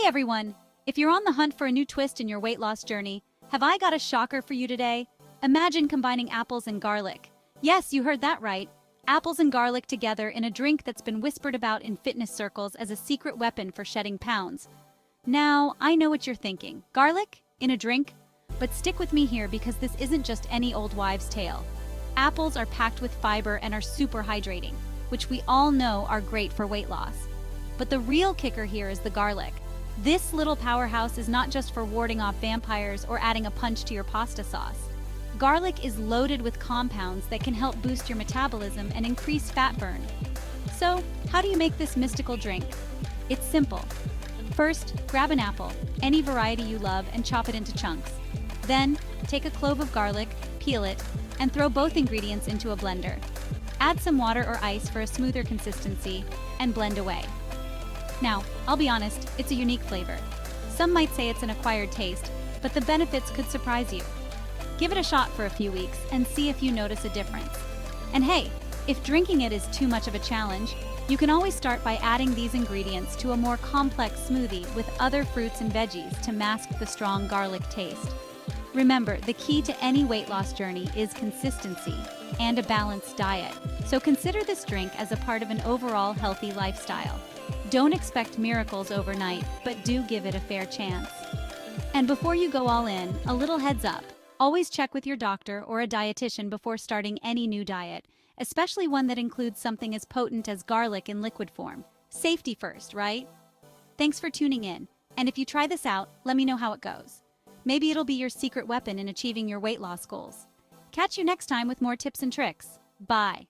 everyone! If you're on the hunt for a new twist in your weight loss journey, have I got a shocker for you today? Imagine combining apples and garlic. Yes, you heard that right. Apples and garlic together in a drink that's been whispered about in fitness circles as a secret weapon for shedding pounds. Now, I know what you're thinking. Garlic? In a drink? But stick with me here because this isn't just any old wives' tale. Apples are packed with fiber and are super hydrating, which we all know are great for weight loss. But the real kicker here is the garlic. This little powerhouse is not just for warding off vampires or adding a punch to your pasta sauce. Garlic is loaded with compounds that can help boost your metabolism and increase fat burn. So, how do you make this mystical drink? It's simple. First, grab an apple, any variety you love, and chop it into chunks. Then, take a clove of garlic, peel it, and throw both ingredients into a blender. Add some water or ice for a smoother consistency, and blend away. Now, I'll be honest, it's a unique flavor. Some might say it's an acquired taste, but the benefits could surprise you. Give it a shot for a few weeks and see if you notice a difference. And hey, if drinking it is too much of a challenge, you can always start by adding these ingredients to a more complex smoothie with other fruits and veggies to mask the strong garlic taste. Remember, the key to any weight loss journey is consistency and a balanced diet, so consider this drink as a part of an overall healthy lifestyle. Don't expect miracles overnight, but do give it a fair chance. And before you go all in, a little heads up. Always check with your doctor or a dietitian before starting any new diet, especially one that includes something as potent as garlic in liquid form. Safety first, right? Thanks for tuning in, and if you try this out, let me know how it goes. Maybe it'll be your secret weapon in achieving your weight loss goals. Catch you next time with more tips and tricks. Bye.